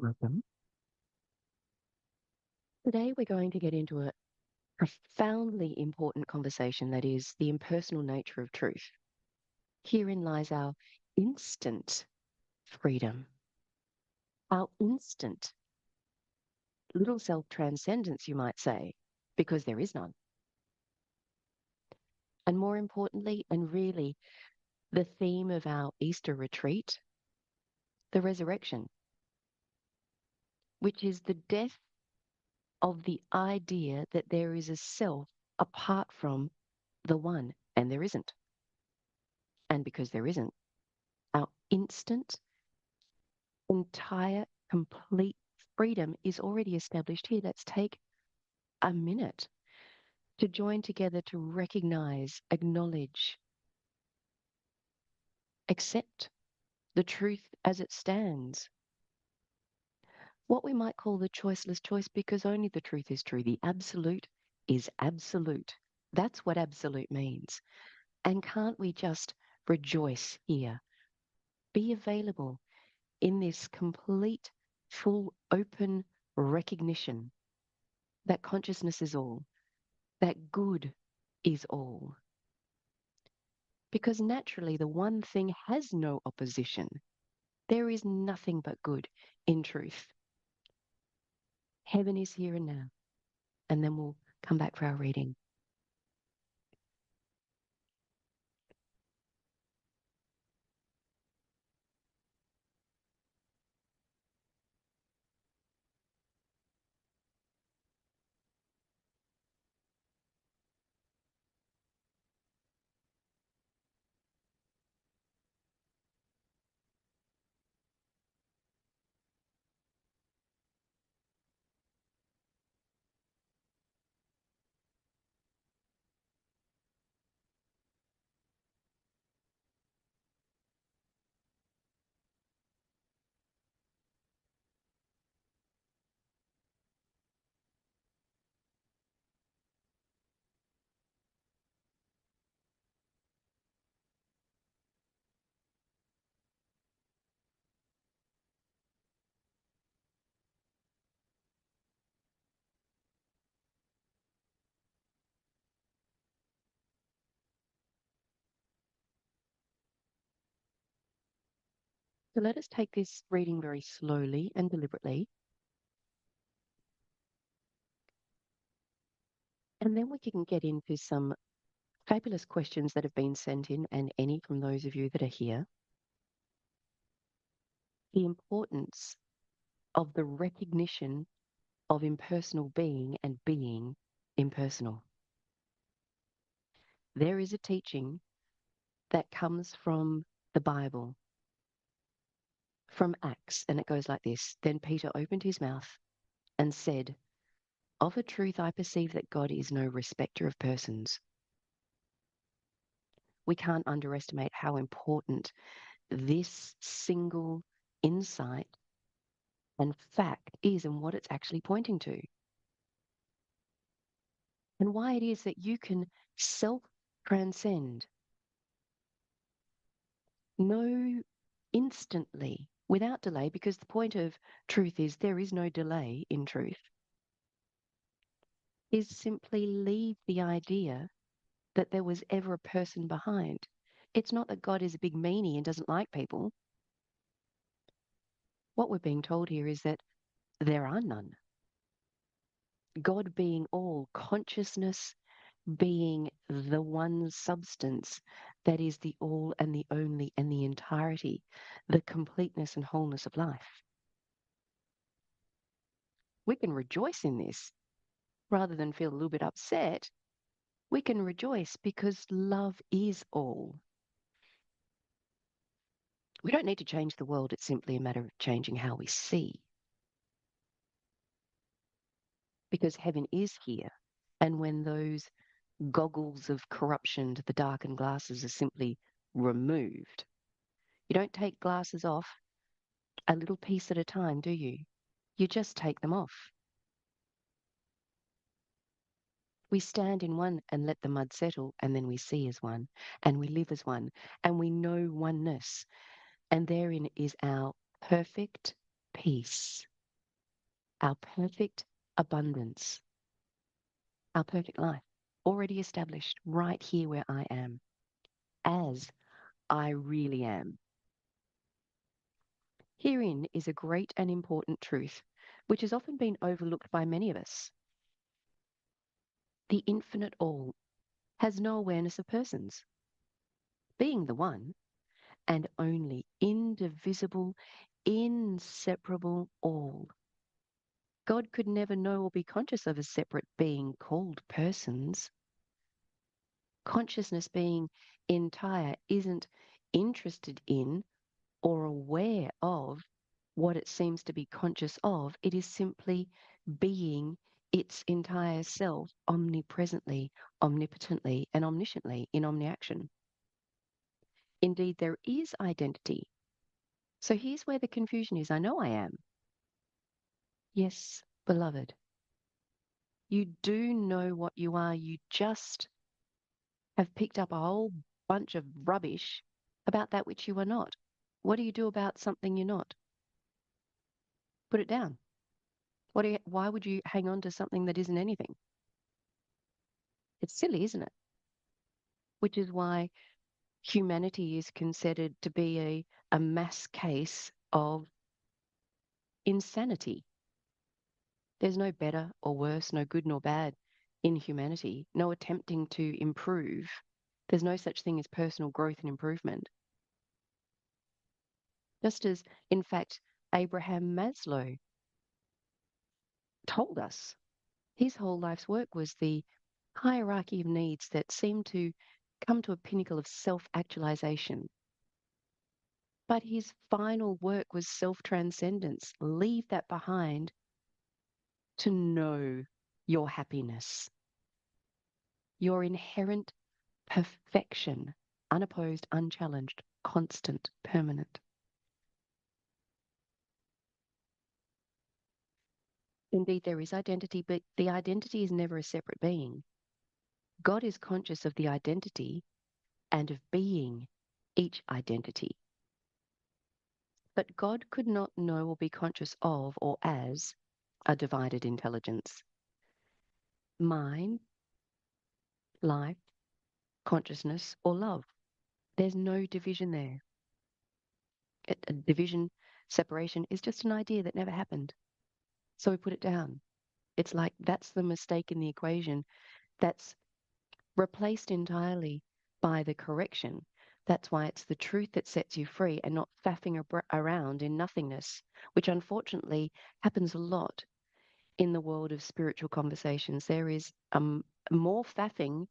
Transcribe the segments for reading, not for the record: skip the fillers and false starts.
Welcome. Today, we're going to get into a profoundly important conversation that is the impersonal nature of truth. Herein lies our instant freedom, our instant little self transcendence, you might say, because there is none. And more importantly, and really the theme of our Easter retreat, the resurrection, which is the death of the idea that there is a self apart from the one, and there isn't. And because there isn't, our instant, entire, complete freedom is already established here. Let's take a minute to join together to recognize, acknowledge, accept the truth as it stands. What we might call the choiceless choice, because only the truth is true. The absolute is absolute. That's what absolute means. And can't we just rejoice here? Be available in this complete, full, open recognition that consciousness is all, that good is all. Because naturally, the one thing has no opposition. There is nothing but good in truth. Heaven is here and now. And then we'll come back for our reading. So let us take this reading very slowly and deliberately. And then we can get into some fabulous questions that have been sent in, and any from those of you that are here. The importance of the recognition of impersonal being and being impersonal. There is a teaching that comes from the Bible, from Acts, and it goes like this. Then Peter opened his mouth and said, "Of a truth I perceive that God is no respecter of persons." We can't underestimate how important this single insight and fact is and what it's actually pointing to. And why it is that you can self-transcend, know instantly, without delay, because the point of truth is there is no delay in truth, is simply leave the idea that there was ever a person behind. It's not that God is a big meanie and doesn't like people. What we're being told here is that there are none. God being all, consciousness being the one substance that is the all and the only and the entirety, the completeness and wholeness of life. We can rejoice in this rather than feel a little bit upset. We can rejoice because love is all. We don't need to change the world. It's simply a matter of changing how we see. Because heaven is here. And when those goggles of corruption to the darkened glasses are simply removed, you don't take glasses off a little piece at a time, do you? You just take them off. We stand in one and let the mud settle, and then we see as one, and we live as one, and we know oneness. And therein is our perfect peace. our perfect abundance, our perfect life, already established right here where I am, as I really am. Herein is a great and important truth, which has often been overlooked by many of us. The infinite all has no awareness of persons, being the one and only indivisible, inseparable all. God could never know or be conscious of a separate being called persons. Consciousness being entire isn't interested in or aware of what it seems to be conscious of. It is simply being its entire self omnipresently, omnipotently, and omnisciently in omniaction. Indeed, there is identity. So here's where the confusion is. I know I am. Yes, beloved. You do know what you are. You just have picked up a whole bunch of rubbish about that which you are not. What do you do about something you're not? Put it down. Why would you hang on to something that isn't anything? It's silly, isn't it? Which is why humanity is considered to be a mass case of insanity. There's no better or worse, no good nor bad in humanity, no attempting to improve. There's no such thing as personal growth and improvement. Just as, in fact, Abraham Maslow told us his whole life's work was the hierarchy of needs that seemed to come to a pinnacle of self-actualization. But his final work was self-transcendence. Leave that behind to know your happiness, your inherent perfection, unopposed, unchallenged, constant, permanent. Indeed, there is identity, but the identity is never a separate being. God is conscious of the identity and of being each identity. But God could not know or be conscious of or as a divided intelligence. Mind, life, consciousness, or love. There's no division there. A division, separation is just an idea that never happened. So we put it down. It's like that's the mistake in the equation. That's replaced entirely by the correction. That's why it's the truth that sets you free and not faffing around in nothingness, which unfortunately happens a lot in the world of spiritual conversations. There is more faffing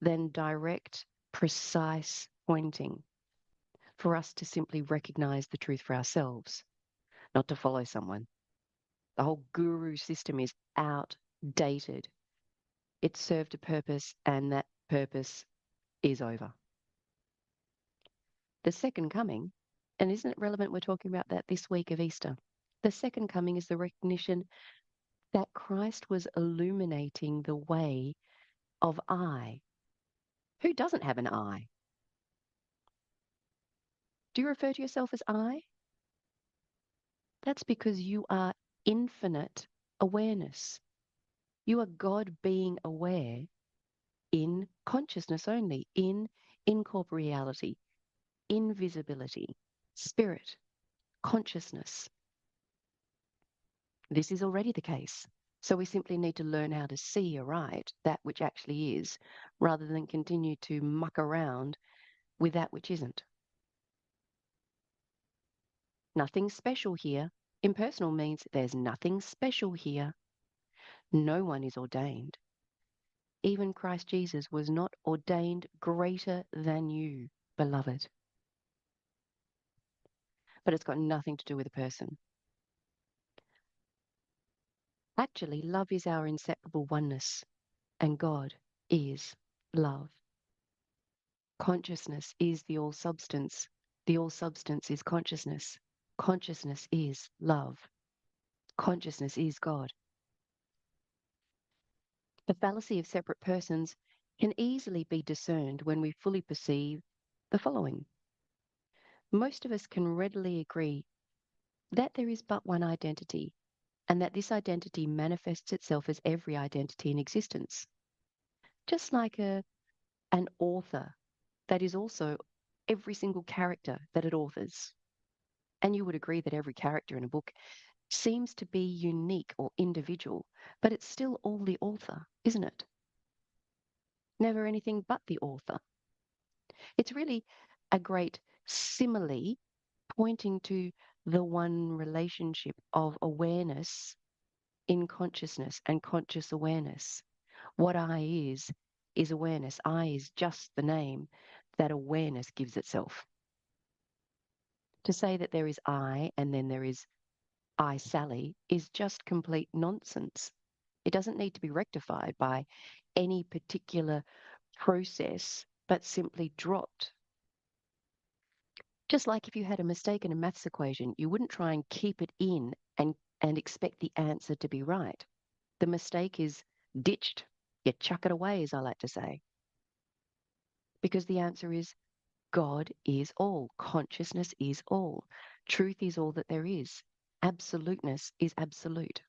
than direct, precise pointing for us to simply recognize the truth for ourselves, not to follow someone. The whole guru system is outdated. It served a purpose, and that purpose is over. The second coming, and isn't it relevant we're talking about that this week of Easter? The second coming is the recognition that Christ was illuminating the way of I. Who doesn't have an I? Do you refer to yourself as I? That's because you are infinite awareness. You are God being aware in consciousness only, in incorporeality, invisibility, spirit, consciousness. This is already the case. So we simply need to learn how to see aright that which actually is, rather than continue to muck around with that which isn't. Nothing special here. Impersonal means there's nothing special here. No one is ordained. Even Christ Jesus was not ordained greater than you, beloved. But it's got nothing to do with a person. Actually, love is our inseparable oneness, and God is love. Consciousness is the all substance. The all substance is consciousness. Consciousness is love. Consciousness is God. The fallacy of separate persons can easily be discerned when we fully perceive the following. Most of us can readily agree that there is but one identity, and that this identity manifests itself as every identity in existence. Just like an author that is also every single character that it authors. And you would agree that every character in a book seems to be unique or individual, but it's still all the author, isn't it? Never anything but the author. It's really a great simile pointing to the one relationship of awareness in consciousness and conscious awareness. What I is awareness. I is just the name that awareness gives itself. To say that there is I and then there is I, Sally, is just complete nonsense. It doesn't need to be rectified by any particular process, but simply dropped. Just like if you had a mistake in a maths equation, you wouldn't try and keep it in and expect the answer to be right. The mistake is ditched. You chuck it away, as I like to say. Because the answer is God is all. Consciousness is all. Truth is all that there is. Absoluteness is absolute.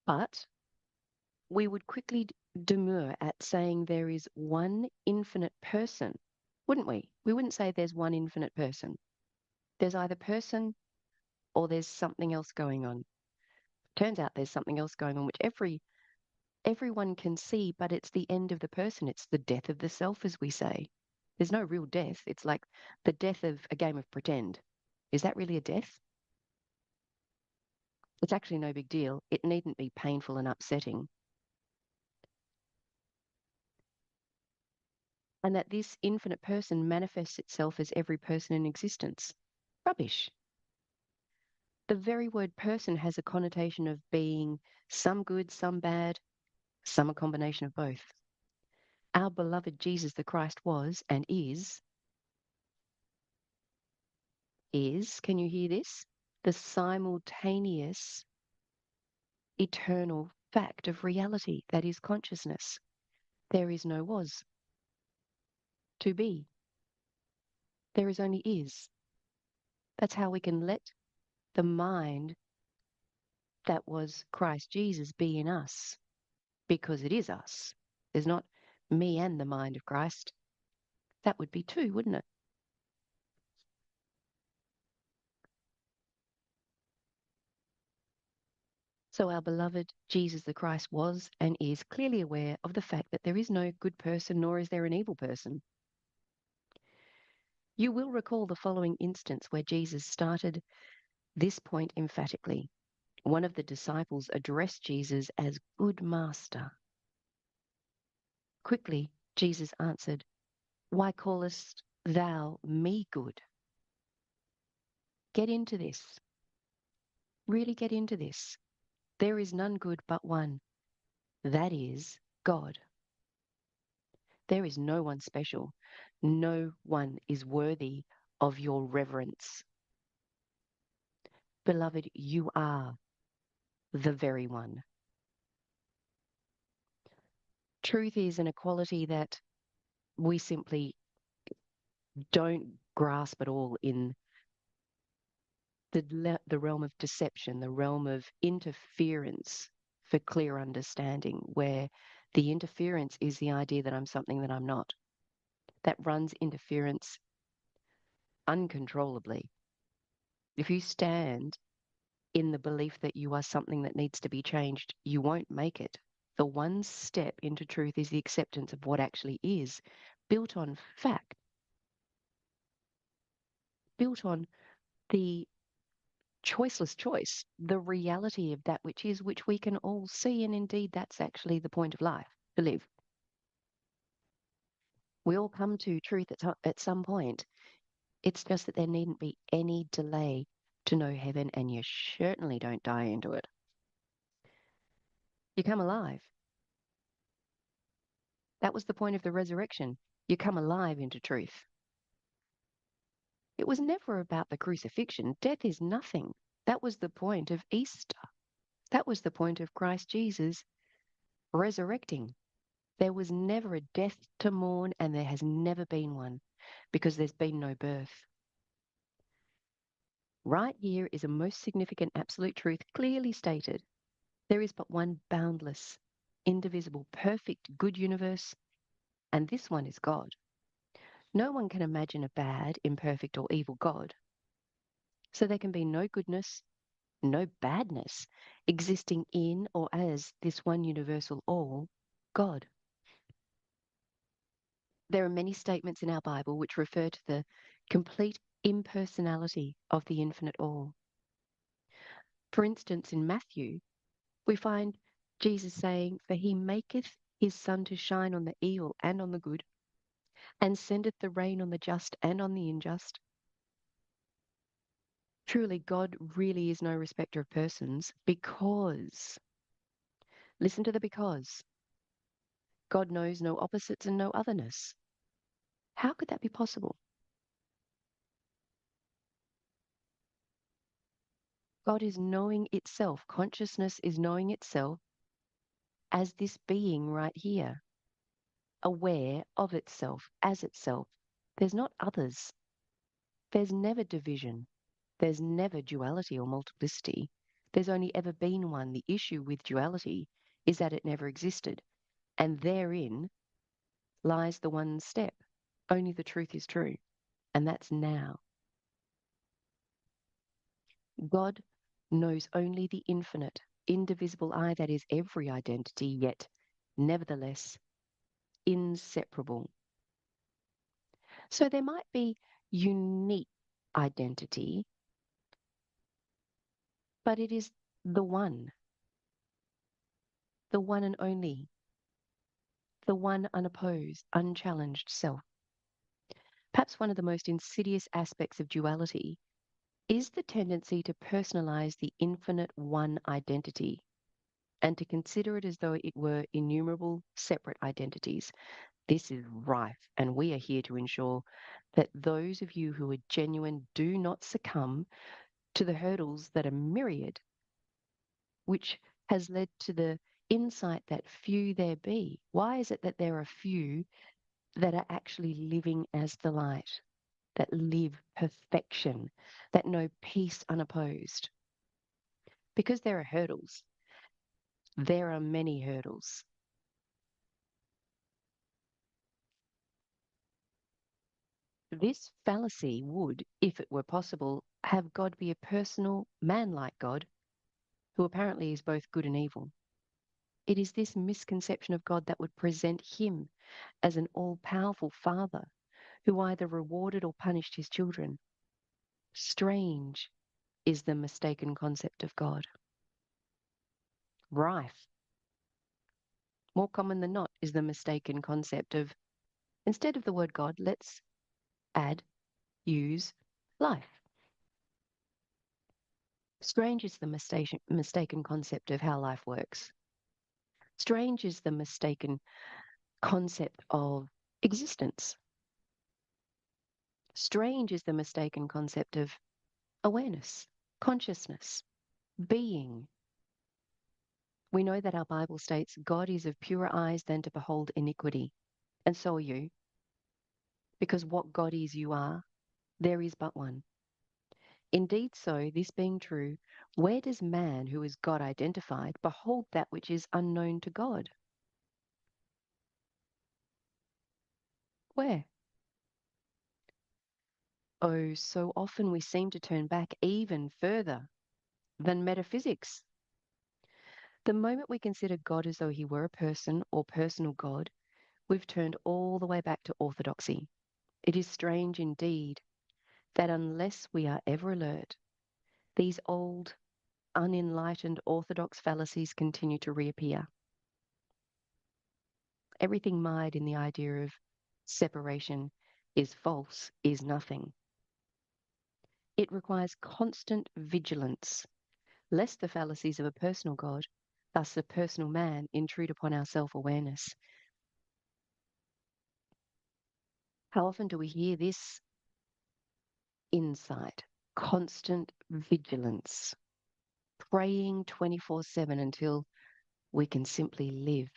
But we would quickly demur at saying there is one infinite person, wouldn't we? We wouldn't say there's one infinite person. There's either person or there's something else going on. Turns out there's something else going on, which everyone can see, but it's the end of the person. It's the death of the self, as we say. There's no real death. It's like the death of a game of pretend. Is that really a death? It's actually no big deal. It needn't be painful and upsetting. And that this infinite person manifests itself as every person in existence. Rubbish. The very word person has a connotation of being some good, some bad, some a combination of both. Our beloved Jesus the Christ was and is, can you hear this? The simultaneous eternal fact of reality that is consciousness. There is no was to be. There is only is. That's how we can let the mind that was Christ Jesus be in us, because it is us. There's not me and the mind of Christ. That would be two, wouldn't it? So our beloved Jesus the Christ was and is clearly aware of the fact that there is no good person, nor is there an evil person. You will recall the following instance where Jesus started this point emphatically. One of the disciples addressed Jesus as good master. Quickly, Jesus answered, "Why callest thou me good?" Get into this. Really get into this. There is none good but one. That is God. There is no one special. No one is worthy of your reverence. Beloved, you are the very one. Truth is an equality that we simply don't grasp at all in the realm of deception, the realm of interference for clear understanding, where the interference is the idea that I'm something that I'm not. That runs interference uncontrollably. If you stand in the belief that you are something that needs to be changed, you won't make it. The one step into truth is the acceptance of what actually is, built on fact, built on the choiceless choice, the reality of that which is, which we can all see. And indeed, that's actually the point of life, to live. We all come to truth at some point. It's just that there needn't be any delay to know heaven, and you certainly don't die into it. You come alive. That was the point of the resurrection. You come alive into truth. It was never about the crucifixion. Death is nothing. That was the point of Easter. That was the point of Christ Jesus resurrecting. There was never a death to mourn, and there has never been one, because there's been no birth. Right here is a most significant absolute truth clearly stated. There is but one boundless, indivisible, perfect, good universe, and this one is God. No one can imagine a bad, imperfect, or evil God. So there can be no goodness, no badness existing in or as this one universal all, God. There are many statements in our Bible which refer to the complete impersonality of the infinite all. For instance, in Matthew, we find Jesus saying, "For he maketh his sun to shine on the evil and on the good, and sendeth the rain on the just and on the unjust." Truly, God really is no respecter of persons because, listen to the because, God knows no opposites and no otherness. How could that be possible? God is knowing itself. Consciousness is knowing itself as this being right here, aware of itself as itself. There's not others. There's never division. There's never duality or multiplicity. There's only ever been one. The issue with duality is that it never existed. And therein lies the one step. Only the truth is true. And that's now. God knows only the infinite, indivisible I that is every identity, yet nevertheless inseparable. So there might be unique identity, but it is the one and only, the one unopposed, unchallenged self. Perhaps one of the most insidious aspects of duality is the tendency to personalize the infinite one identity and to consider it as though it were innumerable separate identities. This is rife, and we are here to ensure that those of you who are genuine do not succumb to the hurdles that are myriad, which has led to the insight that few there be. Why is it that there are few that are actually living as the light, that live perfection, that know peace unopposed? Because there are hurdles. There are many hurdles. This fallacy would, if it were possible, have God be a personal, man-like God who apparently is both good and evil. It is this misconception of God that would present him as an all-powerful father who either rewarded or punished his children. Strange is the mistaken concept of God. Rife, more common than not, is the mistaken concept of, instead of the word God, let's add, use life. Strange is the mistaken concept of how life works. Strange is the mistaken concept of existence. Strange is the mistaken concept of awareness, consciousness, being. We know that our Bible states God is of purer eyes than to behold iniquity. And so are you. Because what God is, you are. There is but one. Indeed so, this being true, where does man, who is God identified, behold that which is unknown to God? Where? Oh, so often we seem to turn back even further than metaphysics. The moment we consider God as though he were a person or personal God, we've turned all the way back to orthodoxy. It is strange indeed that unless we are ever alert, these old, unenlightened orthodox fallacies continue to reappear. Everything mired in the idea of separation is false, is nothing. It requires constant vigilance, lest the fallacies of a personal God, thus a personal man, intrude upon our self-awareness. How often do we hear this insight? Constant vigilance, praying 24/7 until we can simply live,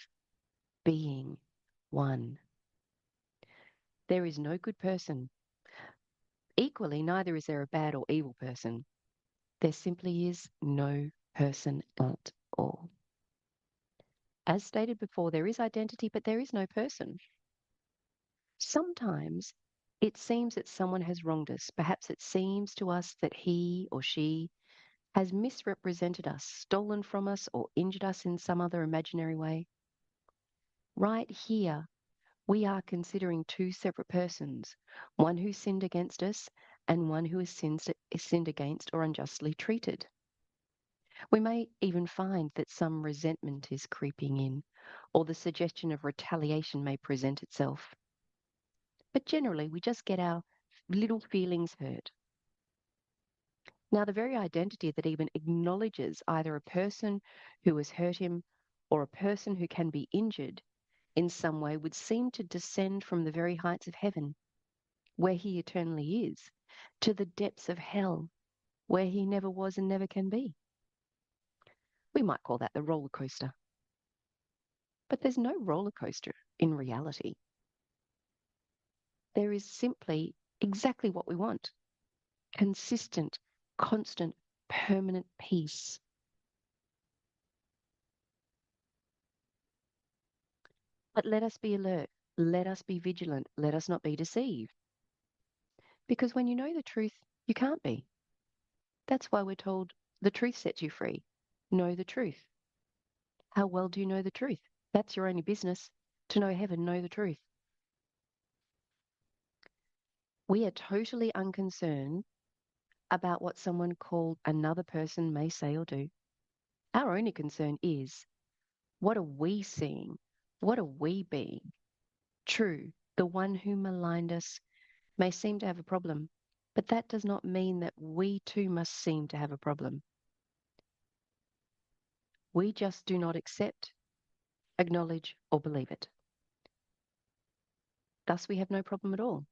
being one. There is no good person. Equally, neither is there a bad or evil person. There simply is no person at all. As stated before, there is identity, but there is no person. Sometimes it seems that someone has wronged us. Perhaps it seems to us that he or she has misrepresented us, stolen from us, or injured us in some other imaginary way. Right here, we are considering two separate persons, one who sinned against us and one who is sinned against or unjustly treated. We may even find that some resentment is creeping in, or the suggestion of retaliation may present itself. But generally, we just get our little feelings hurt. Now, the very identity that even acknowledges either a person who has hurt him or a person who can be injured in some way would seem to descend from the very heights of heaven, where he eternally is, to the depths of hell, where he never was and never can be. We might call that the roller coaster. But there's no roller coaster in reality. There is simply exactly what we want: consistent, constant, permanent peace. But let us be alert. Let us be vigilant. Let us not be deceived. Because when you know the truth, you can't be. That's why we're told the truth sets you free. Know the truth. How well do you know the truth? That's your only business. To know heaven, know the truth. We are totally unconcerned about what someone called another person may say or do. Our only concern is, what are we seeing? What are we being? True, the one who maligned us may seem to have a problem, but that does not mean that we too must seem to have a problem. We just do not accept, acknowledge, or believe it. Thus, we have no problem at all.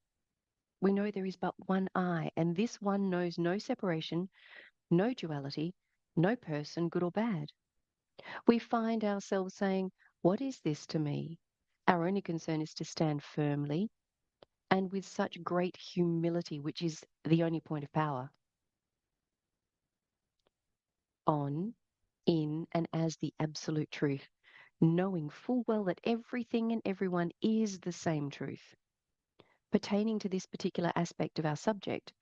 We know there is but one I, and this one knows no separation, no duality, no person, good or bad. We find ourselves saying, what is this to me? Our only concern is to stand firmly and with such great humility, which is the only point of power, on, in, and as the absolute truth, knowing full well that everything and everyone is the same truth. Pertaining to this particular aspect of our subject,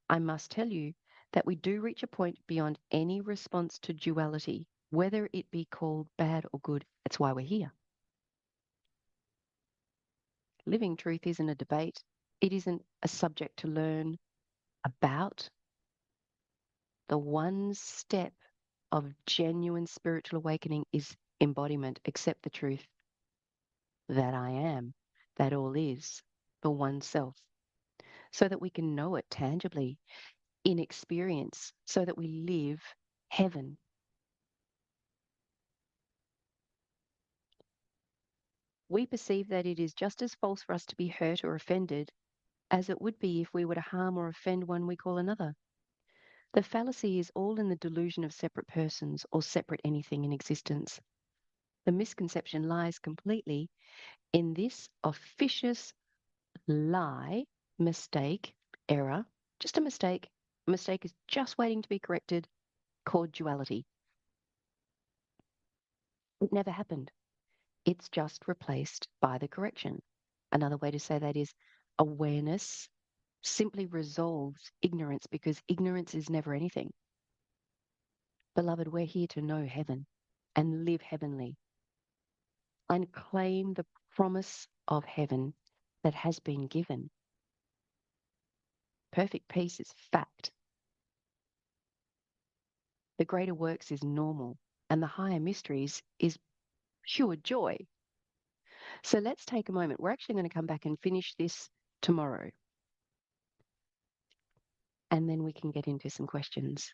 I must tell you that we do reach a point beyond any response to duality, whether it be called bad or good. That's why we're here. Living truth isn't a debate. It isn't a subject to learn about. The one step of genuine spiritual awakening is embodiment. Accept the truth that I am, that all is, the one self, so that we can know it tangibly in experience, so that we live heaven. We perceive that it is just as false for us to be hurt or offended as it would be if we were to harm or offend one we call another. The fallacy is all in the delusion of separate persons or separate anything in existence. The misconception lies completely in this officious lie, mistake, error, just a mistake. A mistake is just waiting to be corrected, called duality. It never happened. It's just replaced by the correction. Another way to say that is awareness simply resolves ignorance, because ignorance is never anything. Beloved, we're here to know heaven and live heavenly and claim the promise of heaven that has been given. Perfect peace is fact. The greater works is normal, and the higher mysteries is pure joy. So let's take a moment. We're actually going to come back and finish this tomorrow, and then we can get into some questions.